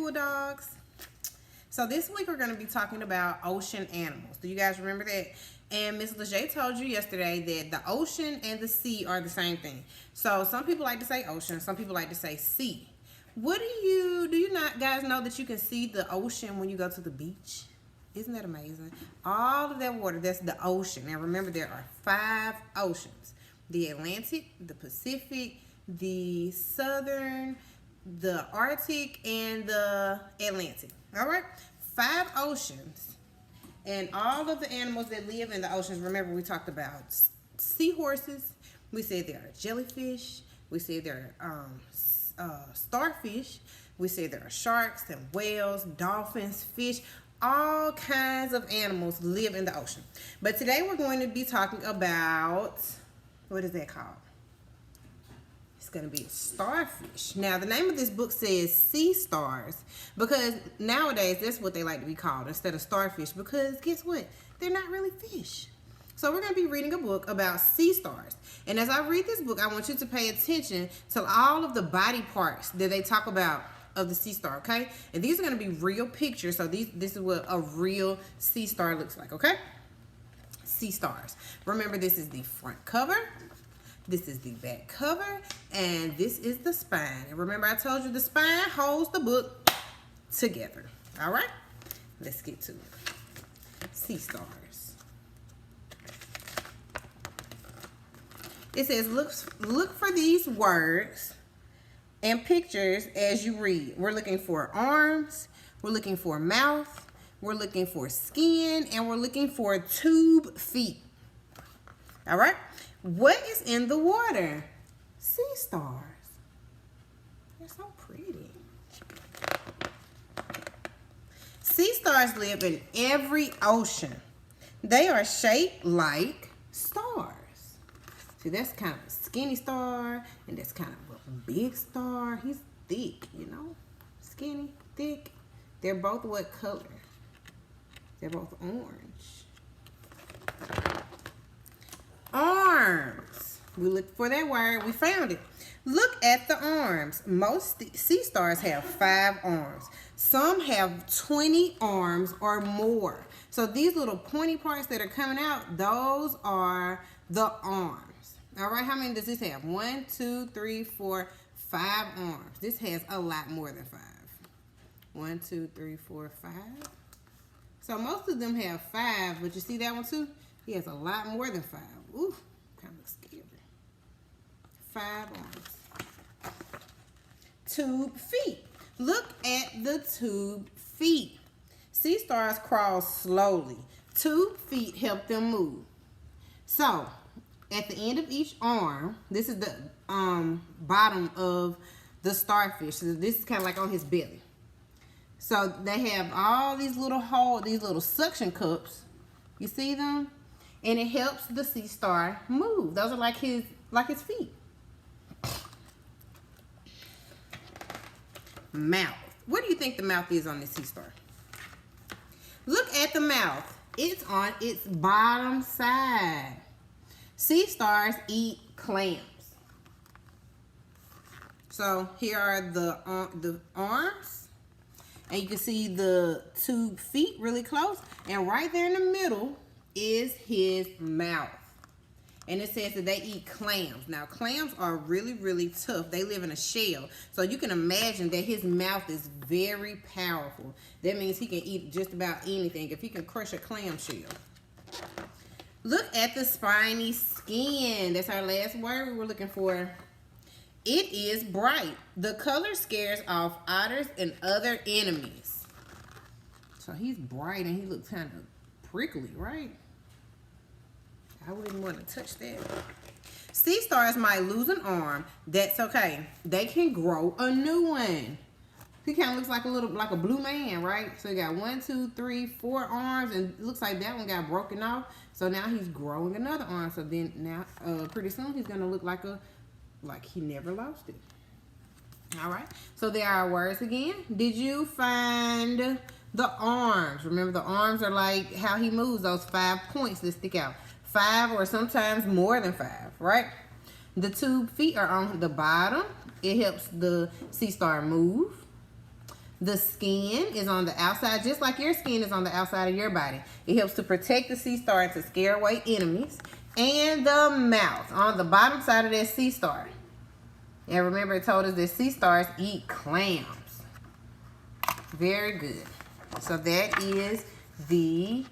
Bulldogs. So this week we're going to be talking about ocean animals. Do you guys remember that? And Miss Leger told you yesterday that the ocean and the sea are the same thing. So some people like to say ocean, some people like to say sea. Do you not guys know that you can see the ocean when you go to the beach? Isn't that amazing? All of that water, that's the ocean. Now remember, there are 5 oceans. The Atlantic, the Pacific, the Southern, the Arctic, and the Atlantic. All right? 5 oceans. And all of the animals that live in the oceans, remember we talked about seahorses. We said there are jellyfish. We said there are starfish. We said there are sharks and whales, dolphins, fish. All kinds of animals live in the ocean. But today we're going to be talking about, what is that called? It's going to be a starfish. Now, the name of this book says sea stars because nowadays that's what they like to be called instead of starfish, because guess what? They're not really fish. So we're going to be reading a book about sea stars. And as I read this book, I want you to pay attention to all of the body parts that they talk about of the sea star, okay? And these are going to be real pictures. So this is what a real sea star looks like, okay? Sea stars. Remember, this is the front cover. This is the back cover, and this is the spine. And remember, I told you the spine holds the book together. All right, let's get to it. Sea stars. It says, look for these words and pictures as you read. We're looking for arms, we're looking for mouth, we're looking for skin, and we're looking for tube feet. All right. What is in the water? Sea stars. They're so pretty. Sea stars live in every ocean. They are shaped like stars. See, that's kind of a skinny star, and that's kind of a big star. He's thick, you know? Skinny, thick. They're both what color? They're both orange. Arms. We looked for that word. We found it. Look at the arms. Most sea stars have 5 arms. Some have 20 arms or more. So these little pointy parts that are coming out, those are the arms. All right, how many does this have? 1, 2, 3, 4, 5 arms. This has a lot more than 5. 1, 2, 3, 4, 5. So most of them have 5, but you see that one too? He has a lot more than 5. Ooh, kind of scary. 5 arms. Tube feet. Look at the tube feet. Sea stars crawl slowly. Tube feet help them move. So, at the end of each arm, this is the bottom of the starfish. So this is kind of like on his belly. So they have all these little holes, these little suction cups. You see them? And it helps the sea star move. Those are like his feet. Mouth. What do you think the mouth is on this sea star? Look at the mouth. It's on its bottom side. Sea stars eat clams. So here are the arms. And you can see the 2 feet really close. And right there in the middle is his mouth. And it says that they eat clams. Now, clams are really, really tough. They live in a shell. So you can imagine that his mouth is very powerful. That means he can eat just about anything if he can crush a clam shell. Look at the spiny skin. That's our last word we were looking for. It is bright. The color scares off otters and other enemies. So he's bright and he looks kind of prickly, right? I wouldn't want to touch that. Sea stars might lose an arm. That's okay. They can grow a new one. He kind of looks like like a blue man, right? So he got 1, 2, 3, 4 arms, and it looks like that one got broken off. So now he's growing another arm. So then now, pretty soon he's gonna look like he never lost it. All right. So there are our words again. Did you find the arms? Remember, the arms are like how he moves. Those 5 points that stick out. 5 or sometimes more than 5, right? The 2 feet are on the bottom. It helps the sea star move. The skin is on the outside, just like your skin is on the outside of your body. It helps to protect the sea star and to scare away enemies. And the mouth on the bottom side of that sea star. And remember, it told us that sea stars eat clams. Very good. So that is the